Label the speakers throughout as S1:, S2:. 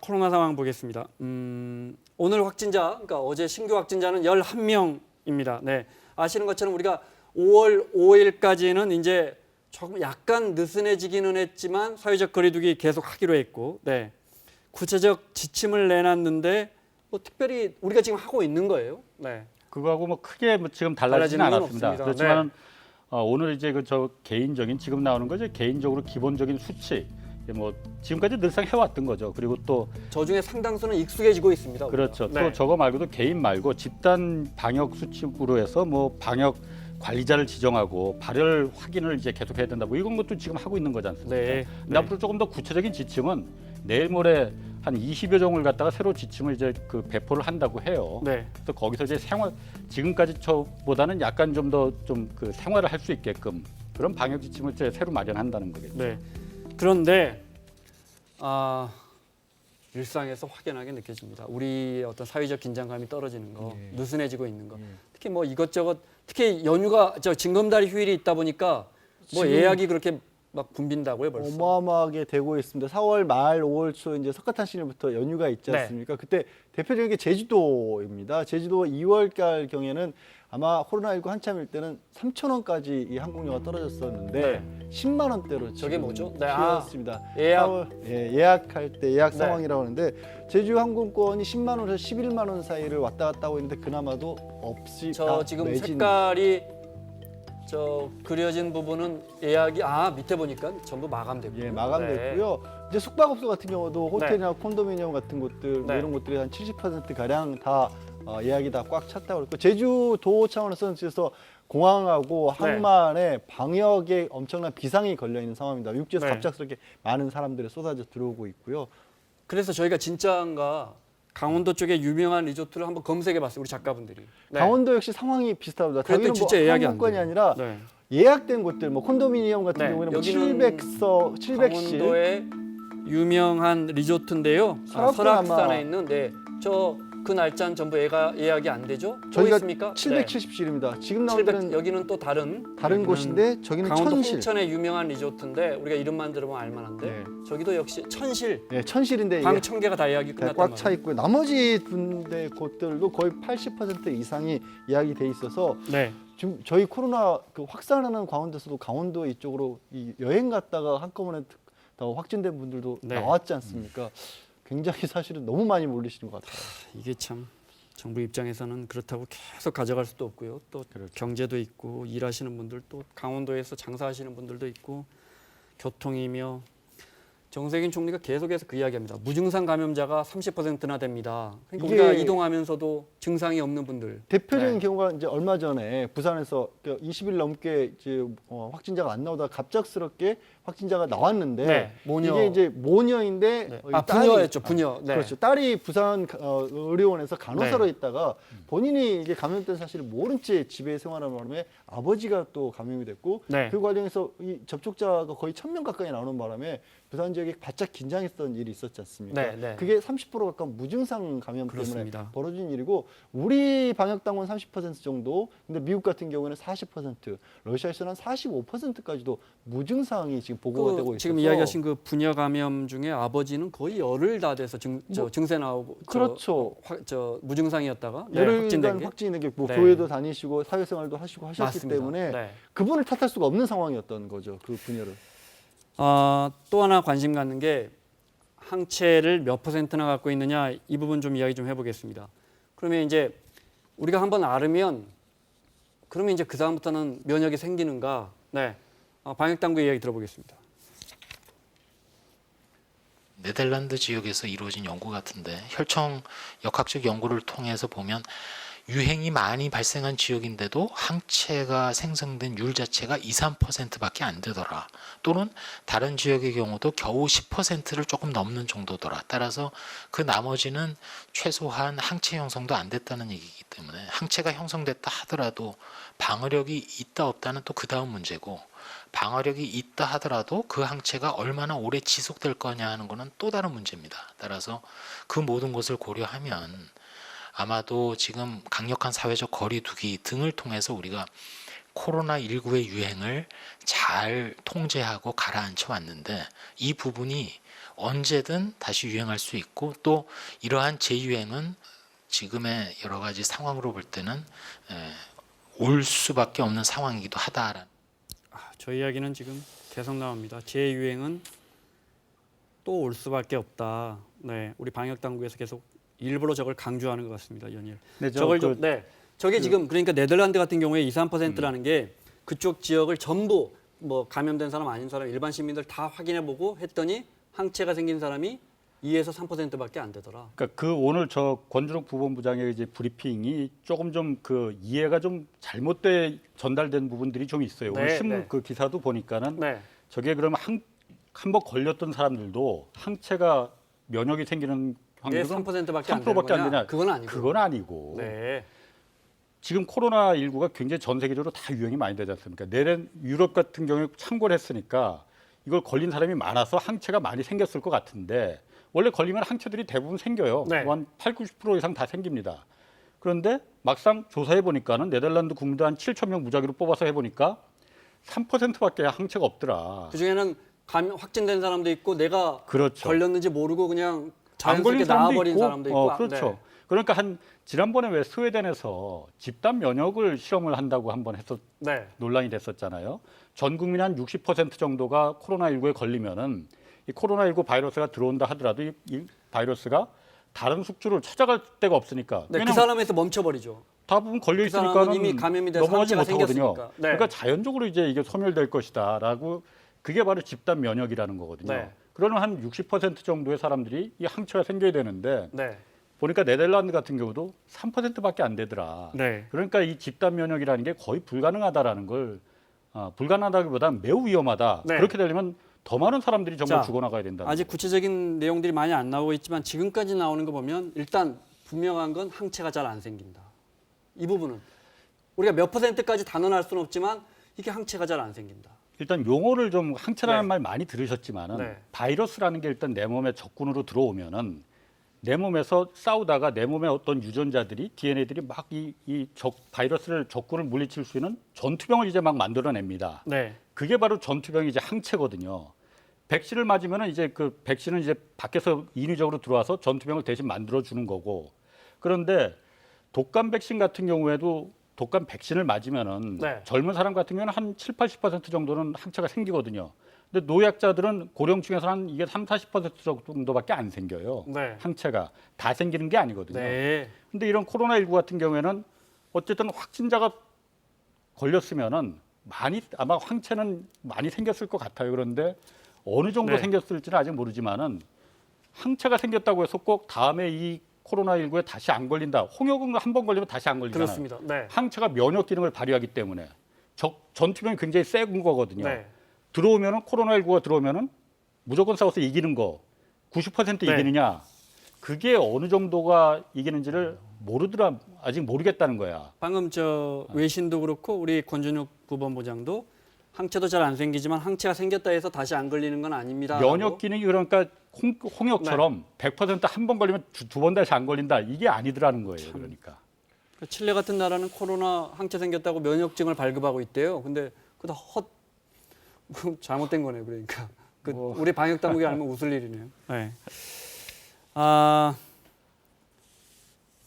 S1: 코로나 상황 보겠습니다. 오늘 확진자, 그러니까 어제 신규 확진자는 11명입니다. 네. 아시는 것처럼 우리가 5월 5일까지는 이제 조금 약간 느슨해지기는 했지만 사회적 거리두기 계속 하기로 했고, 네. 구체적 지침을 내놨는데 뭐 특별히 우리가 지금 하고 있는 거예요. 네.
S2: 그거하고 뭐 크게 뭐 지금 달라지지는
S1: 달라지는 건
S2: 않았습니다.
S1: 없습니다.
S2: 그렇지만 오늘 이제 그 저 개인적인 지금 나오는 거죠. 개인적으로 기본적인 수치 뭐 지금까지 늘상 해왔던 거죠. 그리고 또
S1: 저 중에 상당수는 익숙해지고 있습니다. 우리가.
S2: 그렇죠.
S1: 네.
S2: 또 저거 말고도 개인 말고 집단 방역 수칙으로 해서 뭐 방역 관리자를 지정하고 발열 확인을 이제 계속 해야 된다. 뭐 이런 것도 지금 하고 있는 거지 않습니까?
S1: 네.
S2: 근데 앞으로 조금 더 구체적인 지침은 내일 모레 한 20여 종을 갖다가 새로 지침을 이제 그 배포를 한다고 해요.
S1: 네.
S2: 또 거기서 이제 생활 지금까지 저보다는 약간 좀 더 좀 그 생활을 할 수 있게끔 그런 방역 지침을 이제 새로 마련한다는 거겠죠.
S1: 네. 그런데 일상에서 확연하게 느껴집니다. 우리 어떤 사회적 긴장감이 떨어지는 거, 느슨해지고 있는 거. 특히 뭐 이것저것, 특히 연휴가 징검다리 휴일이 있다 보니까 뭐
S3: 지금
S1: 예약이 그렇게 막 붐빈다고요, 벌써.
S3: 어마어마하게 되고 있습니다. 4월 말 5월 초 이제 석가탄신일부터 연휴가 있지
S1: 네.
S3: 않습니까? 그때 대표적인 게 제주도입니다. 제주도 2월달 경에는 아마 코로나19 한참일 때는 3,000원까지 이 항공료가 떨어졌었는데 10만 원대로
S1: 저게 뭐죠? 네,
S3: 튀었습니다.
S1: 예약.
S3: 예약할 때 예약
S1: 네.
S3: 상황이라고 하는데 제주 항공권이 10만 원에서 11만 원 사이를 왔다 갔다 하고 있는데 그나마도 없이
S1: 저
S3: 다
S1: 지금
S3: 매진.
S1: 색깔이 그려진 부분은 예약이 밑에 보니까 전부 마감됐고요.
S3: 예, 마감됐고요. 이제 숙박업소 같은 경우도 호텔이나 콘도미니엄 같은 곳들 뭐
S1: 네.
S3: 이런 곳들이 한 70% 가량 다 예약이 다 꽉 찼다고 그랬고 제주도 차원에서는 그래서 공항하고 항만에 방역에 엄청난 비상이 걸려 있는 상황입니다. 육지에서
S1: 네.
S3: 갑작스럽게 많은 사람들이 쏟아져 들어오고 있고요.
S1: 그래서 저희가 진짜인가 강원도 쪽에 유명한 리조트를 한번 검색해봤어요, 우리 작가분들이. 네.
S3: 강원도 역시 상황이 비슷합니다.
S1: 그랬더니
S3: 거기는
S1: 진짜 예약이 안
S3: 항공권이
S1: 돼요.
S3: 아니라
S1: 네.
S3: 예약된 곳들, 뭐 콘도미니엄 같은
S1: 네,
S3: 경우에는 뭐
S1: 여기는
S3: 700실
S1: 강원도의 유명한 리조트인데요.
S3: 설악산
S1: 설악산에
S3: 아마-
S1: 있는 그 날짜는 전부 예약이 안 되죠? 또
S3: 저희가
S1: 있습니까?
S3: 770실입니다. 지금 나온
S1: 700,
S3: 데는
S1: 여기는 또 다른
S3: 곳인데 저기는
S1: 강원도
S3: 1000실.
S1: 홍천의 유명한 리조트인데 우리가 이름만 들어보면 알만한데
S3: 네.
S1: 저기도 역시 1000실
S3: 네, 1000실인데
S1: 방 1000개가 다 예약이 끝났단
S3: 꽉 차
S1: 말이에요.
S3: 있고요. 나머지 군데 곳들도 거의 80% 이상이 예약이 돼 있어서
S1: 네.
S3: 지금 저희 코로나 확산하는 강원도에서도 강원도 이쪽으로 이 여행 갔다가 한꺼번에 더 확진된 분들도
S1: 네.
S3: 나왔지 않습니까? 굉장히 사실은 너무 많이 몰리시는 것 같아요.
S1: 이게 참 정부 입장에서는 그렇다고 계속 가져갈 수도 없고요. 또
S3: 그렇죠.
S1: 경제도 있고 일하시는 분들 또 강원도에서 장사하시는 분들도 있고 교통이며 정세균 총리가 계속해서 그 이야기합니다. 무증상 감염자가 30%나 됩니다. 그러니까
S3: 이게-
S1: 우리가 이동하면서도 증상이 없는 분들.
S3: 대표적인
S1: 네.
S3: 경우가 이제 얼마 전에 부산에서 20일 넘게 이제 확진자가 안 나오다가 갑작스럽게 확진자가 나왔는데
S1: 네, 모녀.
S3: 이게 이제 모녀인데
S1: 네.
S3: 딸이-
S1: 부녀였죠, 부녀. 네.
S3: 그렇죠. 딸이 부산 의료원에서 간호사로
S1: 네.
S3: 있다가 본인이 이게 감염된 사실을 모른 채 집에 생활하는 바람에 아버지가 또 감염이 됐고
S1: 네.
S3: 그 과정에서 이 접촉자가 거의 1000명 가까이 나오는 바람에 부산 지역에 바짝 긴장했던 일이 있었지 않습니까?
S1: 네, 네.
S3: 그게 30% 가까운 무증상 감염
S1: 그렇습니다.
S3: 때문에 벌어진 일이고 우리 방역당원 30% 정도, 근데 미국 같은 경우에는 40%, 러시아에서는 한 45%까지도 무증상이 지금 보고가 되고 있어서
S1: 지금 이야기하신 그 부녀 감염 중에 아버지는 거의 열흘 다 돼서 증세 나오고
S3: 그렇죠.
S1: 무증상이었다가
S3: 열흘간
S1: 확진된 게.
S3: 확진된 게 뭐
S1: 네.
S3: 교회도 다니시고 사회생활도 하시고 하셨기
S1: 맞습니다.
S3: 때문에
S1: 네.
S3: 그분을 탓할 수가 없는 상황이었던 거죠. 그 분야를.
S1: 또 하나 관심 갖는 게 항체를 몇 %나 갖고 있느냐 이 부분 좀 이야기 좀 해보겠습니다. 그러면 이제 우리가 한번 앓으면 그러면 이제 그 다음부터는 면역이 생기는가? 네, 방역 당국 이야기 들어보겠습니다.
S4: 네덜란드 지역에서 이루어진 연구 같은데 혈청 역학적 연구를 통해서 보면 유행이 많이 발생한 지역인데도 항체가 생성된 율 자체가 2, 3%밖에 안 되더라. 또는 다른 지역의 경우도 겨우 10%를 조금 넘는 정도더라. 따라서 그 나머지는 최소한 항체 형성도 안 됐다는 얘기이기 때문에 항체가 형성됐다 하더라도 방어력이 있다 없다는 또 그 다음 문제고 방어력이 있다 하더라도 그 항체가 얼마나 오래 지속될 거냐 하는 것은 또 다른 문제입니다. 따라서 그 모든 것을 고려하면 아마도 지금 강력한 사회적 거리두기 등을 통해서 우리가 코로나19의 유행을 잘 통제하고 가라앉혀 왔는데 이 부분이 언제든 다시 유행할 수 있고 또 이러한 재유행은 지금의 여러 가지 상황으로 볼 때는 올 수밖에 없는 상황이기도 하다라는.
S1: 저 이야기는 지금 계속 나옵니다. 재유행은 또 올 수밖에 없다. 네, 우리 방역 당국에서 계속 일부러 저걸 강조하는 것 같습니다. 연일.
S2: 네,
S1: 저걸 좀 저게 지금 그러니까 네덜란드 같은 경우에 2, 3%라는 게 그쪽 지역을 전부 뭐 감염된 사람 아닌 사람 일반 시민들 다 확인해 보고 했더니 항체가 생긴 사람이 2에서 3%밖에 안 되더라.
S2: 그러니까 그 오늘 저 권준욱 부본부장의 이제 브리핑이 조금 좀 그 이해가 좀 잘못돼 전달된 부분들이 좀 있어요.
S1: 네,
S2: 오늘 신문
S1: 네.
S2: 그 기사도 보니까는
S1: 네.
S2: 저게 그러면 한번 걸렸던 사람들도 항체가 면역이 생기는
S1: 왜
S2: 확률은
S1: 3%밖에 안
S2: 3%밖에 안
S1: 되는 거냐?
S2: 되냐?
S1: 그건 아니고.
S2: 그건 아니고.
S1: 네.
S2: 지금 코로나19가 굉장히 전 세계적으로 다 유행이 많이 되지 않습니까? 내년 유럽 같은 경우에 참고를 했으니까 이걸 걸린 사람이 많아서 항체가 많이 생겼을 것 같은데 원래 걸리면 항체들이 대부분 생겨요.
S1: 네.
S2: 한 8, 90% 이상 다 생깁니다. 그런데 막상 조사해 보니까는 네덜란드 국민도 한 7천 명 무작위로 뽑아서 해보니까 3%밖에 항체가 없더라.
S1: 그 중에는 확진된 사람도 있고 내가
S2: 그렇죠.
S1: 걸렸는지 모르고 그냥
S2: 안 걸린
S1: 자연스럽게
S2: 사람도
S1: 나와버린
S2: 있고,
S1: 사람도 있고.
S2: 그렇죠.
S1: 네.
S2: 그러니까 한 지난번에 왜 스웨덴에서 집단 면역을 실험을 한다고 한번 해서
S1: 네.
S2: 논란이 됐었잖아요. 전 국민 한 60% 정도가 코로나19에 걸리면은 이 코로나19 바이러스가 들어온다 하더라도 이 바이러스가 다른 숙주를 찾아갈 데가 없으니까.
S1: 네, 그
S2: 왜냐면
S1: 사람에서 멈춰버리죠.
S2: 대부분 걸려
S1: 그 사람은
S2: 있으니까는
S1: 이미 감염이 돼서
S2: 넘어가지
S1: 항체가
S2: 못하거든요.
S1: 생겼으니까. 네.
S2: 그러니까 자연적으로 이제 이게 소멸될 것이다라고 그게 바로 집단 면역이라는 거거든요.
S1: 네.
S2: 그러면 한 60% 정도의 사람들이 이 항체가 생겨야 되는데
S1: 네.
S2: 보니까 네덜란드 같은 경우도 3%밖에 안 되더라.
S1: 네.
S2: 그러니까 이 집단 면역이라는 게 거의 불가능하다라는 걸 불가능하다기보다는 매우 위험하다.
S1: 네.
S2: 그렇게 되려면 더 많은 사람들이 정말
S1: 자,
S2: 죽어나가야 된다.
S1: 아직 구체적인 내용들이 많이 안 나오고 있지만 지금까지 나오는 거 보면 일단 분명한 건 항체가 잘 안 생긴다. 이 부분은 우리가 몇 %까지 단언할 수는 없지만 이게 항체가 잘 안 생긴다.
S2: 일단 용어를 좀 항체라는
S1: 네.
S2: 말 많이 들으셨지만은
S1: 네.
S2: 바이러스라는 게 일단 내 몸에 적군으로 들어오면은 내 몸에서 싸우다가 내 몸에 어떤 유전자들이 DNA들이 막 이 바이러스를 적군을 물리칠 수 있는 전투병을 이제 막 만들어냅니다.
S1: 네.
S2: 그게 바로 전투병이 이제 항체거든요. 백신을 맞으면은 이제 그 백신은 이제 밖에서 인위적으로 들어와서 전투병을 대신 만들어 주는 거고. 그런데 독감 백신 같은 경우에도 독감 백신을 맞으면은
S1: 네.
S2: 젊은 사람 같은 경우는 한 7, 80% 정도는 항체가 생기거든요. 근데 노약자들은 고령층에서 한 이게 3, 40% 정도밖에 안 생겨요.
S1: 네.
S2: 항체가 다 생기는 게 아니거든요.
S1: 네.
S2: 근데 이런 코로나19 같은 경우에는 어쨌든 확진자가 걸렸으면은 아마 항체는 많이 생겼을 것 같아요. 그런데 어느 정도
S1: 네.
S2: 생겼을지는 아직 모르지만은 항체가 생겼다고 해서 꼭 다음에 이 코로나19에 다시 안 걸린다. 홍역은 한 번 걸리면 다시 안 걸리잖아요.
S1: 그렇습니다. 네.
S2: 항체가 면역 기능을 발휘하기 때문에 전투병이 굉장히 센 거거든요.
S1: 네.
S2: 들어오면은 코로나19가 들어오면은 무조건 싸워서 이기는 거 90%
S1: 네.
S2: 이기느냐 그게 어느 정도가 이기는지를 아직 모르겠다는 거야.
S1: 방금 저 외신도 그렇고 우리 권준욱 부본부장도 항체도 잘 안 생기지만 항체가 생겼다 해서 다시 안 걸리는 건 아닙니다.
S2: 면역 기능이 그러니까 홍역처럼 100%한 번 걸리면 두 번 다시 안 걸린다 이게 아니더라는 거예요. 그러니까
S1: 칠레 같은 나라는 코로나 항체 생겼다고 면역증을 발급하고 있대요. 근데 그다 잘못된 거네요. 그러니까 우리 방역 당국이 알면 웃을 일이네요. 네.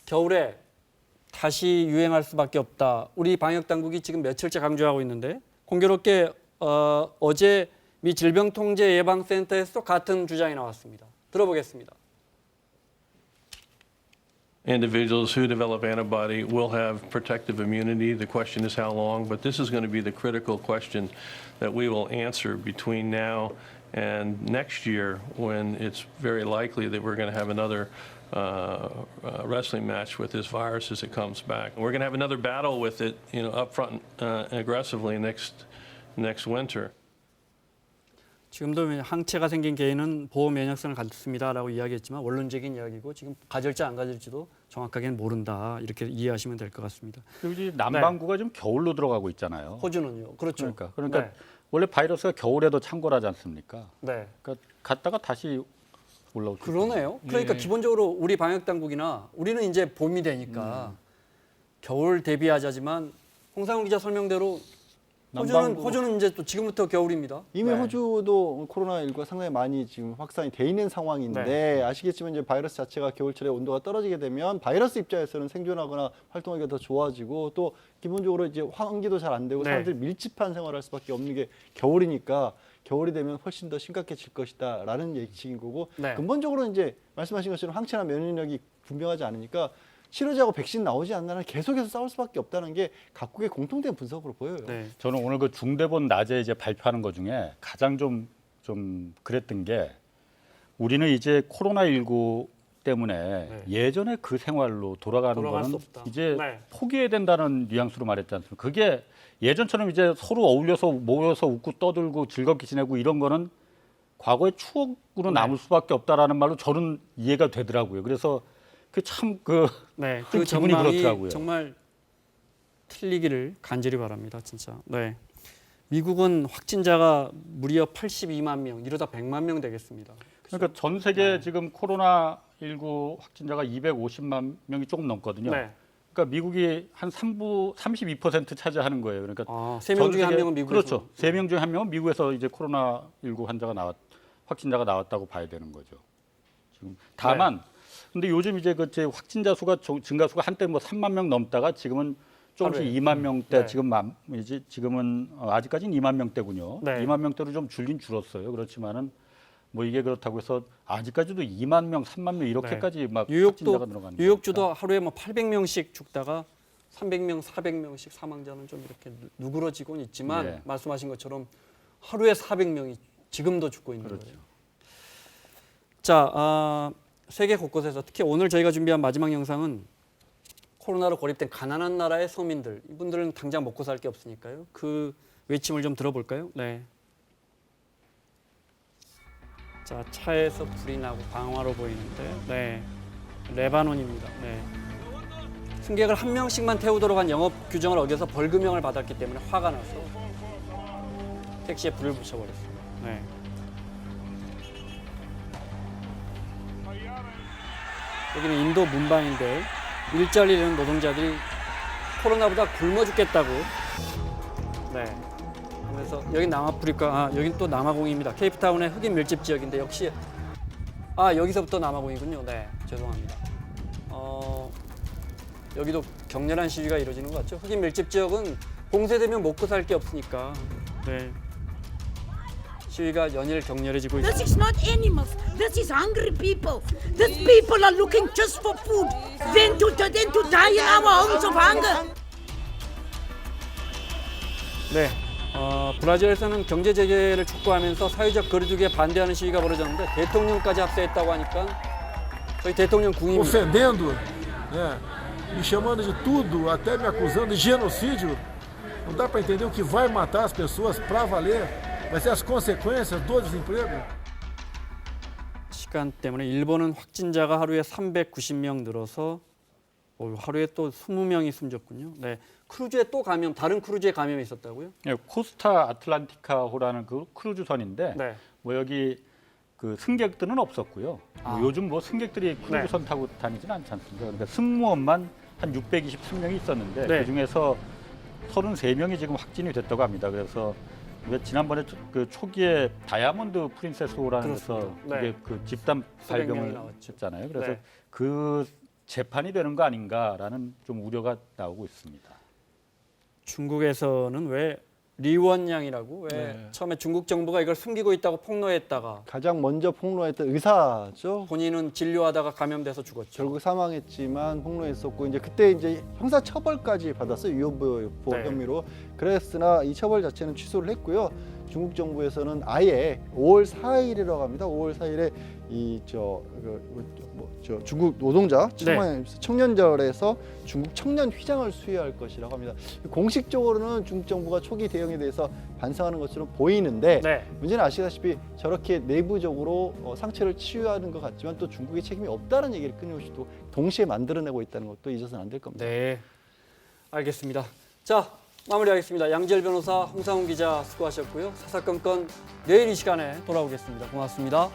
S1: 겨울에 다시 유행할 수밖에 없다. 우리 방역 당국이 지금 며칠째 강조하고 있는데 공교롭게 어제 미 질병통제예방센터에서 같은 주장이 나왔습니다. 들어보겠습니다.
S5: Individuals who develop antibody will have protective immunity. The question is how long, but this is going to be the critical question that we will answer between now and next year when it's very likely that we're going to have another wrestling match with this virus as it comes back. And we're going to have another battle with it, up front aggressively next winter.
S1: 지금도 항체가 생긴 개인은 보호 면역성을 갖습니다라고 이야기했지만 원론적인 이야기고 지금 가질지 안 가질지도 정확하게는 모른다 이렇게 이해하시면 될 것 같습니다.
S2: 그리고 이제 남반구가 좀 겨울로 들어가고 있잖아요.
S1: 호주는요. 그렇죠.
S2: 그러니까
S1: 네.
S2: 원래 바이러스가 겨울에도 창궐하지 않습니까?
S1: 네.
S2: 그러니까 갔다가 다시 올라올 수
S1: 그러네요. 그러니까
S2: 예.
S1: 기본적으로 우리 방역 당국이나 우리는 이제 봄이 되니까 겨울 대비하자지만 홍상훈 기자 설명대로 호주는 이제 또 지금부터 겨울입니다.
S3: 이미
S1: 네.
S3: 호주도 코로나19가 상당히 많이 지금 확산이 돼 있는 상황인데
S1: 네.
S3: 아시겠지만 이제 바이러스 자체가 겨울철에 온도가 떨어지게 되면 바이러스 입장에서는 생존하거나 활동하기가 더 좋아지고 또 기본적으로 이제 환기도 잘 안 되고
S1: 네.
S3: 사람들이 밀집한 생활을 할 수밖에 없는 게 겨울이니까 겨울이 되면 훨씬 더 심각해질 것이다라는 예측인 거고
S1: 네.
S3: 근본적으로 이제 말씀하신 것처럼 항체나 면역력이 분명하지 않으니까 치료제하고 백신 나오지 않는 한 계속해서 싸울 수밖에 없다는 게 각국의 공통된 분석으로 보여요.
S1: 네.
S2: 저는 오늘 그 중대본 낮에 이제 발표하는 것 중에 가장 좀 그랬던 게 우리는 이제 코로나19 때문에
S1: 네.
S2: 예전에 그 생활로 돌아가는
S1: 돌아갈 수
S2: 거는
S1: 없다.
S2: 이제
S1: 네.
S2: 포기해야 된다는 뉘앙스로 말했지 않습니까? 그게 예전처럼 이제 서로 어울려서 모여서 웃고 떠들고 즐겁게 지내고 이런 거는 과거의 추억으로 남을 수밖에 없다라는 말로 저는 이해가 되더라고요. 그래서 그 참
S1: 네,
S2: 좀
S1: 그
S2: 기분이
S1: 전망이
S2: 그렇더라고요.
S1: 정말 틀리기를 간절히 바랍니다, 진짜. 네, 미국은 확진자가 무려 82만 명, 이러다 100만 명 되겠습니다.
S2: 그러니까 전 세계 지금 코로나19 확진자가 250만 명이 조금 넘거든요.
S1: 네,
S2: 그러니까 미국이 한 32% 차지하는 거예요. 그러니까
S1: 세 명 중에 한 명은 미국에서.
S2: 그렇죠. 3명 중에 한 명은 미국에서 이제 코로나19 확진자가 나왔다고 봐야 되는 거죠. 지금 다만 근데 요즘 이제 그 확진자 수가 증가 수가 한때 뭐 3만 명 넘다가 지금은 조금씩
S1: 하루에.
S2: 2만 명대
S1: 네.
S2: 지금은 아직까지는 2만 명대군요.
S1: 네.
S2: 2만 명대로 좀 줄었어요. 그렇지만은 뭐 이게 그렇다고 해서 아직까지도 2만 명, 3만 명 이렇게까지 막 확진자가 늘어가는
S1: 뉴욕주도 하루에 뭐 800명씩 죽다가 300명, 400명씩 사망자는 좀 이렇게 누그러지고는 있지만
S2: 네.
S1: 말씀하신 것처럼 하루에 400명이 지금도 죽고 있는
S2: 그렇죠.
S1: 거예요. 자, 세계 곳곳에서 특히 오늘 저희가 준비한 마지막 영상은 코로나로 고립된 가난한 나라의 서민들, 이분들은 당장 먹고 살 게 없으니까요. 그 외침을 좀 들어볼까요? 네. 자, 차에서 불이 나고 방화로 보이는데, 네, 레바논입니다. 네. 승객을 한 명씩만 태우도록 한 영업 규정을 어겨서 벌금형을 받았기 때문에 화가 나서 택시에 불을 붙여버렸습니다. 네. 여기는 인도 문방인데 일자리 잃은 노동자들이 코로나보다 굶어 죽겠다고. 네. 그래서 여기 남아프리카, 여긴 또 남아공입니다. 케이프타운의 흑인 밀집 지역인데 역시 여기서부터 남아공이군요. 네, 죄송합니다. 여기도 격렬한 시위가 이루어지는 것 같죠. 흑인 밀집 지역은 봉쇄되면 먹고 살 게 없으니까. 네. 시위가 연일 격렬해지고 있습니다.
S6: This is not animals. This is hungry people. These people are looking just for food, then to die in our homes of hunger.
S1: 네, 브라질에서는 경제 재개를 촉구하면서 사회적 거리두기에 반대하는 시위가 벌어졌는데 대통령까지 합세했다고 하니까 저희 대통령 궁입니다.
S7: ofendendo, né, me chamando de tudo, até me acusando de genocídio. Não dá para entender o que vai matar as pessoas para valer, vai ser as consequências do desemprego.
S1: 시간 때문에 일본은 확진자가 하루에 390명 늘어서 하루에 또 20명이 숨졌군요. 네, 크루즈에 또 다른 크루즈에 감염이 있었다고요?
S2: 예, 코스타 아틀란티카호라는 그 크루즈선인데
S1: 네.
S2: 뭐 여기 그 승객들은 없었고요. 뭐 요즘 뭐 승객들이 크루즈선 타고 다니지는 않지 않습니까? 그러니까 승무원만 한 623명이 있었는데
S1: 네.
S2: 그 중에서 33명이 지금 확진이 됐다고 합니다. 그래서 왜 지난번에 그 초기에 다이아몬드 프린세스호라는 데서
S1: 그렇습니다. 네.
S2: 이게 그 집단
S1: 수백 명이
S2: 발병을
S1: 나왔죠.
S2: 했잖아요. 그래서
S1: 네.
S2: 그 재판이 되는 거 아닌가라는 좀 우려가 나오고 있습니다.
S1: 중국에서는 왜 리원양이라고 왜 처음에 중국 정부가 이걸 숨기고 있다고 폭로했다가
S3: 가장 먼저 폭로했던 의사죠.
S1: 본인은 진료하다가 감염돼서 죽었죠.
S3: 결국 사망했지만 폭로했었고 이제 그때 이제 형사 처벌까지 받았어요. 위헌보호
S1: 네.
S3: 혐의로. 그랬으나 이 처벌 자체는 취소를 했고요. 중국 정부에서는 아예 5월 4일이라고 합니다. 5월 4일에 중국 노동자 청년절에서 중국 청년 휘장을 수여할 것이라고 합니다. 공식적으로는 중국 정부가 초기 대응에 대해서 반성하는 것처럼 보이는데
S1: 네.
S3: 문제는 아시다시피 저렇게 내부적으로 상처를 치유하는 것 같지만 또 중국의 책임이 없다는 얘기를 끊임없이 또 동시에 만들어내고 있다는 것도 잊어서는 안 될 겁니다.
S1: 네, 알겠습니다. 자, 마무리하겠습니다. 양지열 변호사, 홍상훈 기자 수고하셨고요. 사사건건 내일 이 시간에 돌아오겠습니다. 고맙습니다.